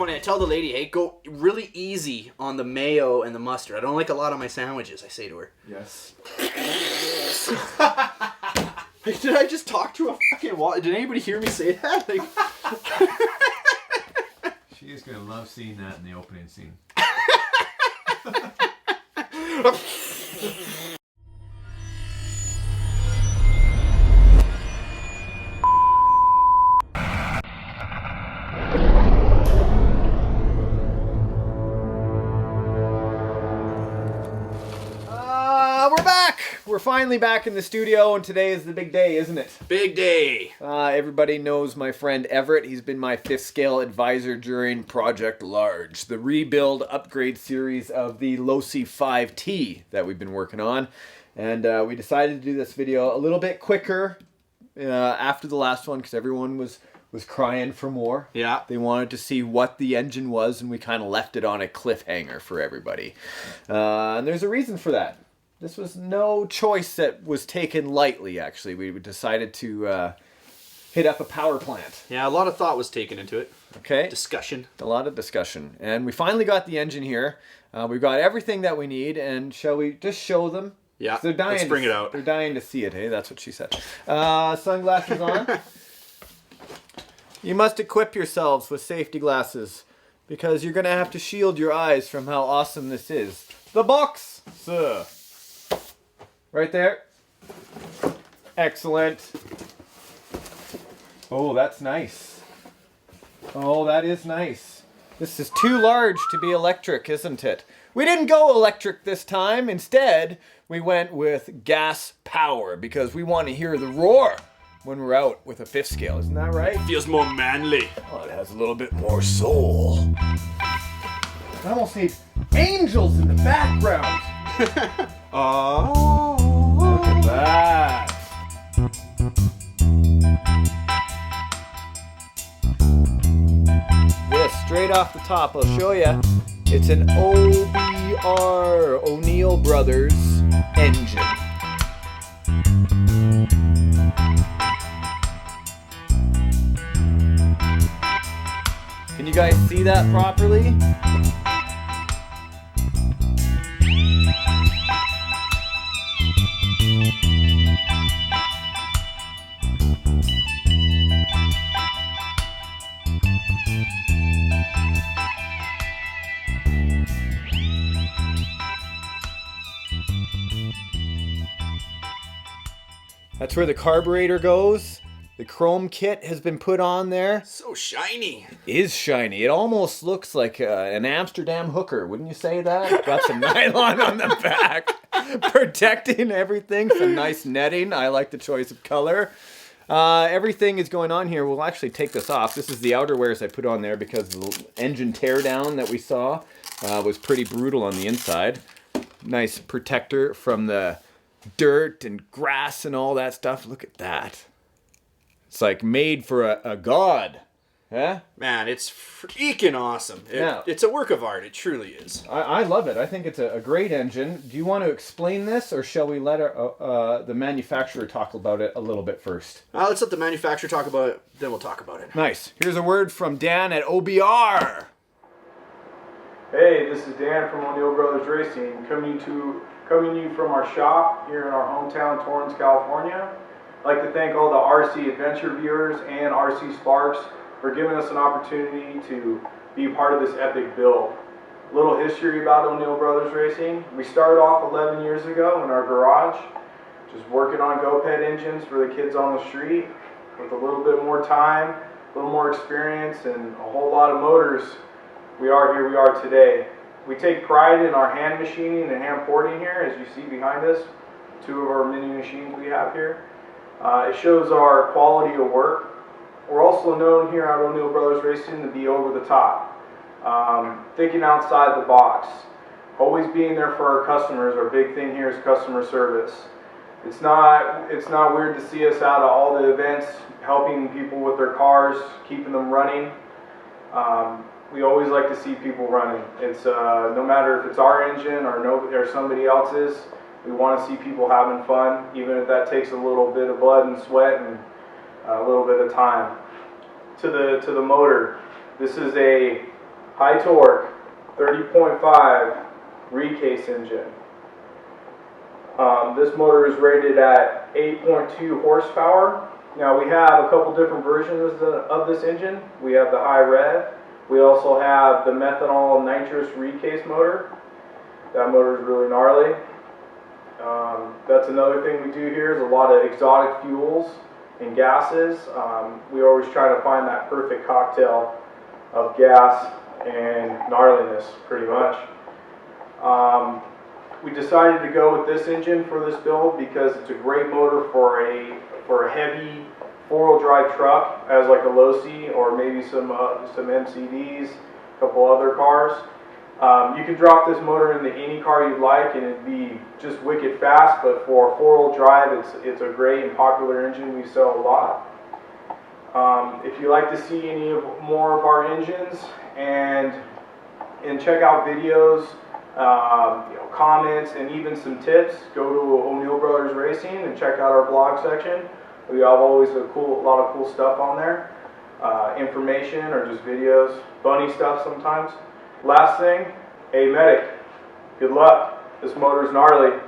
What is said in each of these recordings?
funny. I tell the lady, hey, go really easy on the mayo and the mustard. I don't like a lot on my sandwiches, I say to her. Yes. Did I just talk to a fucking wall? Did anybody hear me say that? Like... She is going to love seeing that in the opening scene. We're back! We're finally back in the studio, and today is the big day, isn't it? Big day! Everybody knows my friend Everett. He's been my 5th scale advisor during Project Large, the rebuild upgrade series of the LOSi 5T that we've been working on. And we decided to do this video a little bit quicker after the last one because everyone was crying for more. Yeah. They wanted to see what the engine was, and we kind of left it on a cliffhanger for everybody. And there's a reason for that. This was no choice that was taken lightly, actually. We decided to hit up a power plant. Yeah, a lot of thought was taken into it. Okay. Discussion. A lot of discussion. And we finally got the engine here. We've got everything that we need, and shall we just show them? Yeah, They're dying let's bring it out. They're dying to see it, hey? That's what she said. Sunglasses on. You must equip yourselves with safety glasses because you're going to have to shield your eyes from how awesome this is. The box, sir. Right there. Excellent. Oh, that's nice. Oh, that is nice. This is too large to be electric, isn't it? We didn't go electric this time. Instead, we went with gas power because we want to hear the roar when we're out with a 5th scale. Isn't that right? Feels more manly. Oh, it has a little bit more soul. I almost need angels in the background. Oh, look at that. This, straight off the top, I'll show you. It's an OBR, O'Neill Brothers engine. Can you guys see that properly? That's where the carburetor goes. The chrome kit has been put on there. so shiny. It is shiny. It almost looks like an Amsterdam hooker. Wouldn't you say that? Got some nylon on the back. Protecting everything. Some nice netting. I like the choice of color. Everything is going on here. We'll actually take this off. This is the outerwears I put on there because the engine teardown that we saw was pretty brutal on the inside. Nice protector from the dirt and grass and all that stuff. Look at that. It's like made for a god. Huh? Man, it's freaking awesome. It's a work of art. It truly is. I love it. I think it's a great engine. Do you want to explain this, or shall we let the manufacturer talk about it a little bit first? Let's let the manufacturer talk about it, then we'll talk about it. Nice. Here's a word from Dan at OBR. Hey, this is Dan from O'Neill Brothers Racing, coming to you from our shop here in our hometown, Torrance, California. I'd like to thank all the RC Adventure viewers and RCSparks for giving us an opportunity to be part of this epic build. A little history about O'Neill Brothers Racing. We started off 11 years ago in our garage, just working on go-ped engines for the kids on the street. With a little bit more time, a little more experience, and a whole lot of motors, we are today. We take pride in our hand machining and hand porting here, as you see behind us. 2 of our mini machines we have here. It shows our quality of work. We're also known here at O'Neill Brothers Racing to be over the top, thinking outside the box, always being there for our customers. Our big thing here is customer service. It's not weird to see us out at all the events, helping people with their cars, keeping them running. We always like to see people running. It's no matter if it's our engine or somebody else's. We want to see people having fun, even if that takes a little bit of blood and sweat and a little bit of time. To the motor, this is a high torque, 30.5 recase engine. This motor is rated at 8.2 horsepower. Now we have a couple different versions of this engine. We have the high rev. We also have the methanol nitrous recase motor. That motor is really gnarly. That's another thing we do here is a lot of exotic fuels and gases. We always try to find that perfect cocktail of gas and gnarliness, pretty much. We decided to go with this engine for this build because it's a great motor for a heavy four-wheel drive truck, as like a LOSi or maybe some MCDs, a couple other cars. You can drop this motor into any car you'd like and it'd be just wicked fast, but for four-wheel drive it's a great and popular engine we sell a lot. If you like to see more of our engines and check out videos, comments, and even some tips, go to O'Neill Brothers Racing and check out our blog section. We have always a lot of cool stuff on there, information or just videos, funny stuff sometimes. Last thing, hey medic, good luck. This motor's gnarly,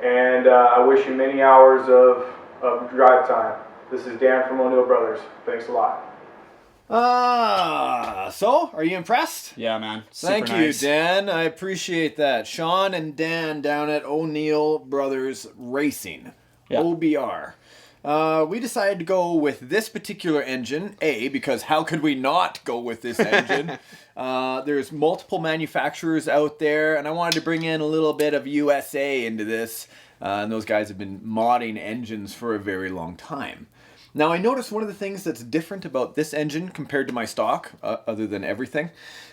and I wish you many hours of drive time. This is Dan from O'Neill Brothers. Thanks a lot. So are you impressed? Yeah, man. Super Thank nice. you, Dan. I appreciate that. Sean and Dan down at O'Neill Brothers Racing, OBR. We decided to go with this particular engine, because how could we not go with this engine? There's multiple manufacturers out there, and I wanted to bring in a little bit of USA into this. And those guys have been modding engines for a very long time. Now, I noticed one of the things that's different about this engine compared to my stock, other than everything,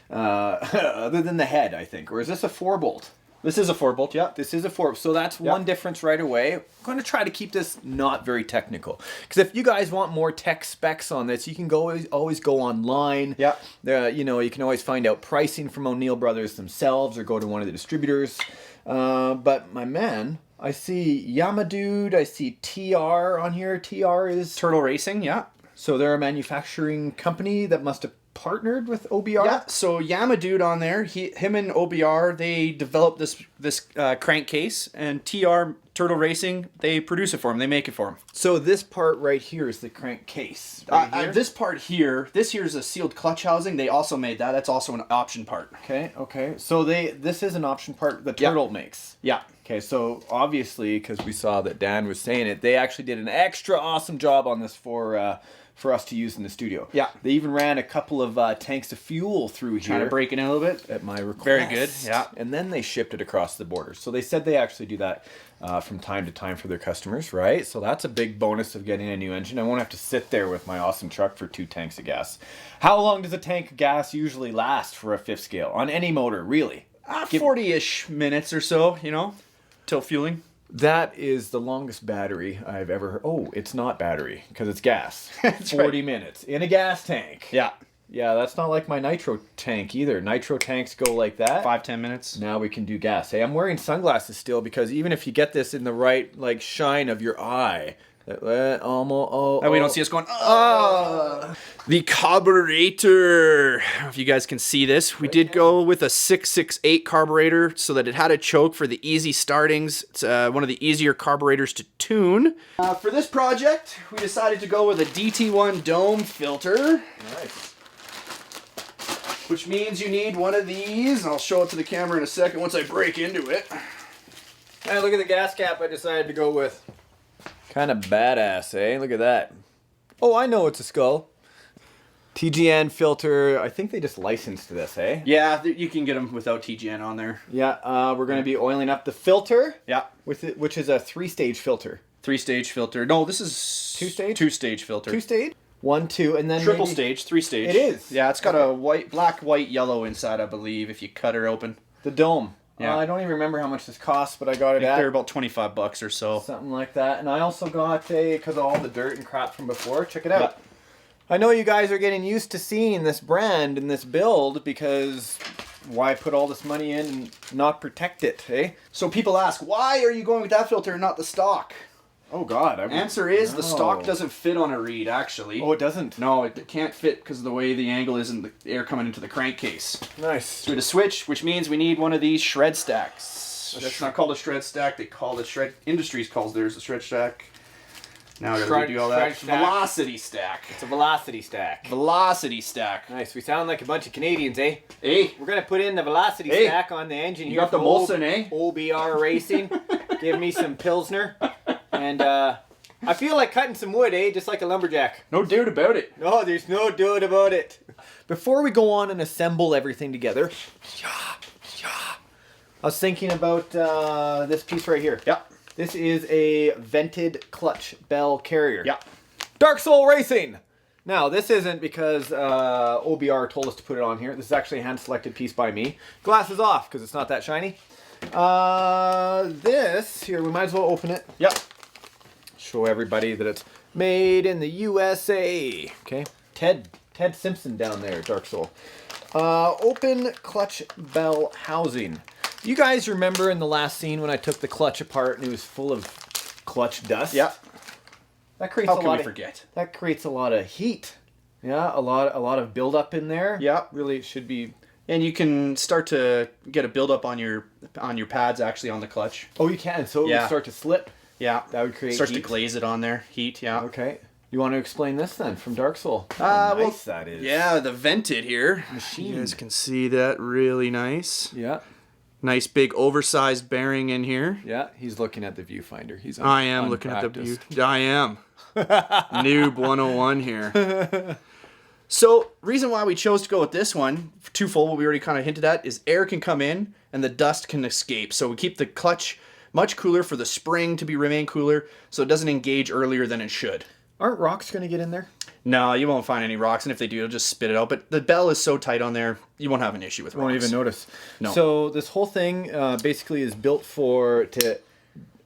other than the head, I think. Or is this a 4-bolt? This is a 4-bolt, yeah. This is a 4. So that's one difference right away. I'm going to try to keep this not very technical. Because if you guys want more tech specs on this, you can always go online. Yeah. You can always find out pricing from O'Neill Brothers themselves or go to one of the distributors. But my man, I see Yamadude, I see TR on here. TR is Turtle Racing, yeah. So they're a manufacturing company that must have partnered with OBR? Yeah, so Yamadude on there, him and OBR, they developed this crankcase, and TR Turtle Racing, they produce it for him, they make it for him. So this part right here is the crankcase. This part here, this here is a sealed clutch housing. They also made that. That's also an option part. Okay. So this is an option part the Turtle makes. Yeah. Okay, so obviously, because we saw that Dan was saying it, they actually did an extra awesome job on this for us to use in the studio. Yeah. They even ran a couple of tanks of fuel through here. Trying to break it in a little bit. At my request. Very good, yeah. And then they shipped it across the border. So they said they actually do that from time to time for their customers, right? So that's a big bonus of getting a new engine. I won't have to sit there with my awesome truck for 2 tanks of gas. How long does a tank of gas usually last for a 5th scale? On any motor, really? 40-ish minutes or so, till fueling. That is the longest battery I've ever heard. Oh, it's not battery, because it's gas. That's 40 minutes in a gas tank. Yeah. Yeah, that's not like my nitro tank either. Nitro tanks go like that. 5-10 minutes. Now we can do gas. Hey, I'm wearing sunglasses still because even if you get this in the right shine of your eye, And we don't see us going, The carburetor. If you guys can see this, we did go with a 668 carburetor so that it had a choke for the easy startings. It's one of the easier carburetors to tune. For this project, we decided to go with a Dt1 Dome Filter. Nice. Which means you need one of these. I'll show it to the camera in a second once I break into it. Hey, look at the gas cap I decided to go with. Kind of badass, eh? Look at that. Oh, I know it's a skull. TGN filter. I think they just licensed this, eh? Yeah, you can get them without TGN on there. Yeah, we're going to be oiling up the filter. Yeah. With it, which is a 3-stage filter. 3-stage filter. No, this is 2-stage? 2-stage filter. 2-stage? 1, 2, and then Triple stage, 3-stage. It is? Yeah, it's got a black, white, yellow inside, I believe, if you cut her open. The dome. Yeah. I don't even remember how much this costs, but I got it They're at about $25 or so. something like that. And I also got because of all the dirt and crap from before. Check it out. Yeah. I know you guys are getting used to seeing this brand and this build because why put all this money in and not protect it, eh? So people ask, why are you going with that filter and not the stock? Oh God. Answer is the stock No. doesn't fit on a reed, actually. Oh, it doesn't. No, it can't fit because of the way the angle is and the air coming into the crankcase. Nice. So we had to switch, which means we need one of these shred stacks. That's not called a shred stack. They call it Shred Industries calls theirs a shred stack. Now I gotta redo all that. Shred stack. Velocity stack. It's a velocity stack. Velocity stack. Nice. We sound like a bunch of Canadians, eh? Hey, We're gonna put in the velocity Hey. stack on the engine you here. got the for Molson, eh? OBR Racing. Give me some Pilsner. And I feel like cutting some wood, eh? Just like a lumberjack. No doubt about it. No, there's no doubt about it. Before we go on and assemble everything together, I was thinking about this piece right here. Yeah. This is a vented clutch bell carrier. Yeah. Dark Soul Racing! Now, this isn't because OBR told us to put it on here. This is actually a hand-selected piece by me. Glass is off because it's not that shiny. This, here, we might as well open it. Yep. Show everybody that it's made in the USA. Okay. Ted Simpson down there, Dark Soul. Open clutch bell housing. You guys remember in the last scene when I took the clutch apart and it was full of clutch dust? Yeah. That creates How a can lot we of forget? That creates a lot of heat. Yeah, a lot of buildup in there. Yeah. Really should be. And you can start to get a buildup on your pads actually on the clutch. Oh, you can. So it Yeah. would start to slip. Yeah. That would create Starts heat. to glaze it on there. Heat, yeah. Okay. You want to explain this then from Dark Soul? How well, nice that is. Yeah, the vented here. Machine. You guys can see that really nice. Yeah. Nice big oversized bearing in here. Yeah. He's looking at the viewfinder. He's. I am looking at the view. I am. Noob 101 here. So, reason why we chose to go with this one, twofold, what we already kind of hinted at, is air can come in and the dust can escape. So we keep the clutch much cooler for the spring to remain cooler so it doesn't engage earlier than it should. Aren't rocks going to get in there? No, you won't find any rocks, and if they do, it'll just spit it out. But the bell is so tight on there, you won't have an issue with rocks. Won't even notice. No. So this whole thing basically is built to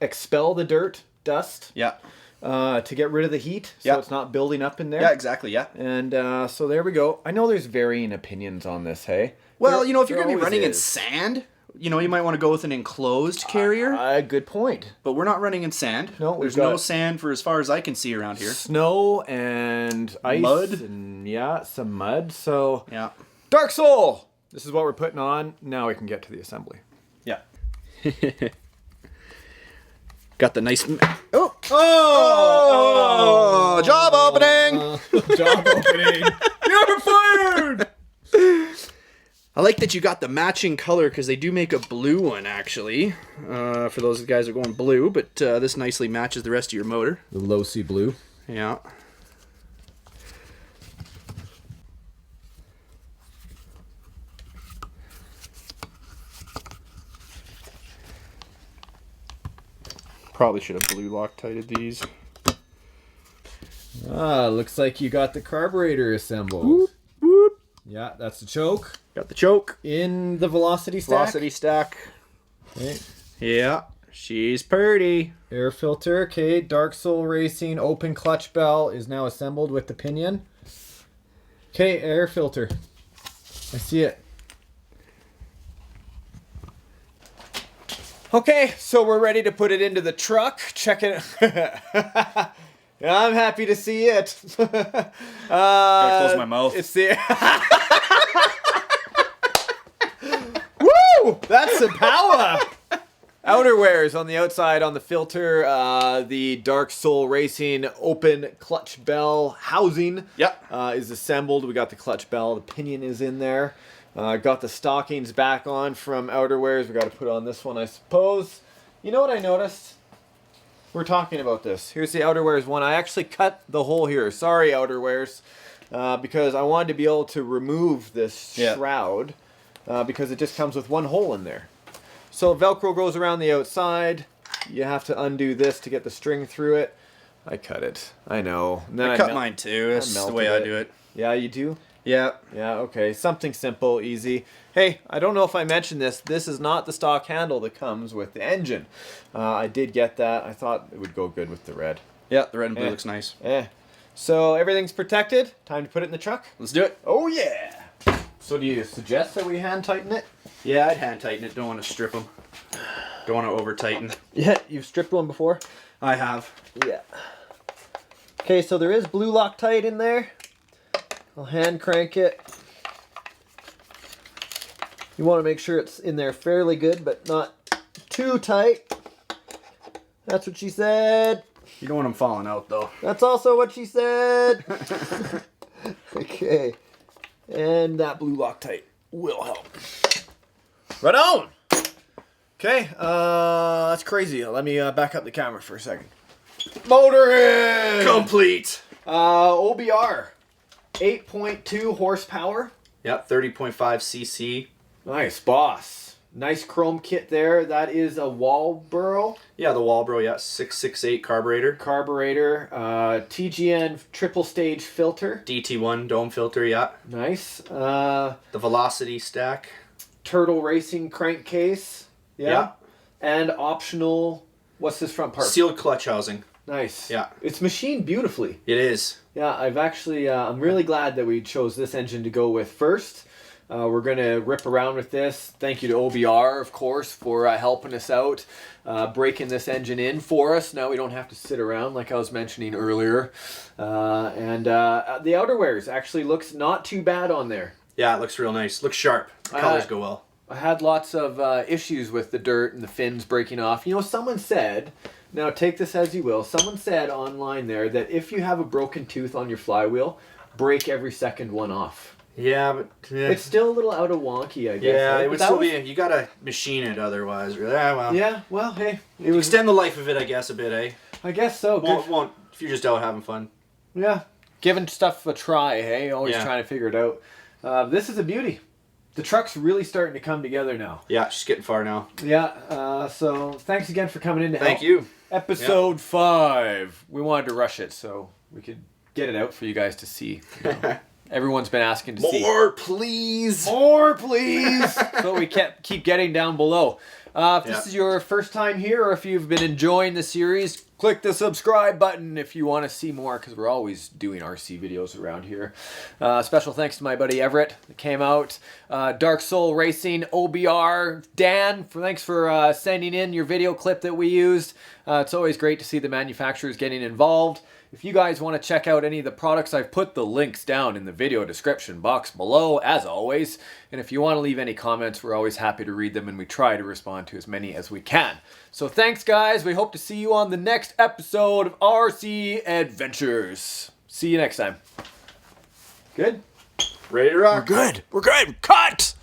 expel the dirt, dust. Yeah. To get rid of the heat, so Yeah. it's not building up in there. Yeah, exactly, yeah. And so there we go. I know there's varying opinions on this, hey? Well, There- you know, if you're there going to be always running in is. sand, you know, you might want to go with an enclosed carrier. Good point. But we're not running in sand. No, we've There's no got- sand for as far as I can see around here. Snow and ice. Mud. And yeah, some mud. So, Yeah. Dark Soul! This is what we're putting on. Now we can get to the assembly. Yeah. Got the nice... Oh! Oh! Job opening! Job opening. You're fired! I like that you got the matching color because they do make a blue one, actually. For those guys that are going blue, but this nicely matches the rest of your motor. The LOSi blue. Yeah. Probably should have blue Loctited these. Looks like you got the carburetor assembled. Whoop, whoop. Yeah, that's the choke. Got the choke. In the velocity stack. Velocity stack. Okay. Yeah. She's pretty. Air filter. Okay. Dark Soul Racing open clutch bell is now assembled with the pinion. Okay, air filter. I see it. Okay, so we're ready to put it into the truck. Check it. Yeah, I'm happy to see it. Gotta close my mouth. It's the. Woo! That's some power. Outerwears on the outside on the filter. The Dark Soul Racing open clutch bell housing. Yep. Is assembled. We got the clutch bell. The pinion is in there. Got the stockings back on from Outerwears. We got to put on this one, I suppose. You know what I noticed? We're talking about this. Here's the Outerwears one. I actually cut the hole here. Sorry, Outerwears. Because I wanted to be able to remove this shroud. Because it just comes with one hole in there. So Velcro goes around the outside. You have to undo this to get the string through it. I cut it. I know. And then I cut mine too. That's the melted way I it. do it. Yeah, you do? Yeah. Yeah, okay. Something simple, easy. Hey, I don't know if I mentioned this. This is not the stock handle that comes with the engine. I did get that. I thought it would go good with the red. Yeah, the red and blue looks nice. So everything's protected. Time to put it in the truck. Let's do it. Oh, yeah. So do you suggest that we hand tighten it? Yeah, I'd hand tighten it. Don't want to strip them. Don't want to over tighten. Yeah, you've stripped one before? I have. Yeah. Okay, so there is blue Loctite in there. I'll hand crank it. You want to make sure it's in there fairly good, but not too tight. That's what she said. You don't want them falling out, though. That's also what she said. Okay. And that blue Loctite will help. Right on! Okay, that's crazy. Let me back up the camera for a second. Motor in! Complete! OBR. 8.2 horsepower. Yep, 30.5 cc. Nice, boss. Nice chrome kit there. That is a Walbro. Yeah, the Walbro, yeah, 668 carburetor. Carburetor. TGN triple stage filter. Dt1 Dome Filter, yeah. Nice. The Velocity stack. Turtle Racing crankcase. Yeah. And optional, what's this front part? Sealed clutch housing. Nice. Yeah. It's machined beautifully. It is. Yeah, I've actually, I'm really glad that we chose this engine to go with first. We're going to rip around with this. Thank you to OBR, of course, for helping us out, breaking this engine in for us. Now we don't have to sit around like I was mentioning earlier. And the outerwears actually looks not too bad on there. Yeah, it looks real nice. Looks sharp. The colors go well. I had lots of issues with the dirt and the fins breaking off. You know, someone said, now take this as you will, someone said online there that if you have a broken tooth on your flywheel, break every second one off. Yeah, but... Yeah. It's still a little out of wonky, I guess. Yeah, right? it would still be... You gotta machine it otherwise. Yeah, well... Yeah, well, hey. It was, extend the life of it, I guess, a bit, eh? I guess so. Won't if you're just out having fun. Yeah. Giving stuff a try, hey? Always trying to figure it out. This is a beauty. The truck's really starting to come together now. Yeah, she's getting far now. Yeah, so thanks again for coming in to help. Thank you. Episode 5. We wanted to rush it so we could get it out for you guys to see. You know. Everyone's been asking to see. More, please. More, please. So we keep getting down below. If this is your first time here, or if you've been enjoying the series, click the subscribe button if you want to see more, because we're always doing RC videos around here. Special thanks to my buddy Everett that came out. Dark Soul Racing, OBR, Dan, thanks for sending in your video clip that we used. It's always great to see the manufacturers getting involved. If you guys want to check out any of the products, I've put the links down in the video description box below, as always. And if you want to leave any comments, we're always happy to read them, and we try to respond to as many as we can. So thanks, guys. We hope to see you on the next episode of RC Adventures. See you next time. Good? Ready to rock. We're good. We're good. Cut!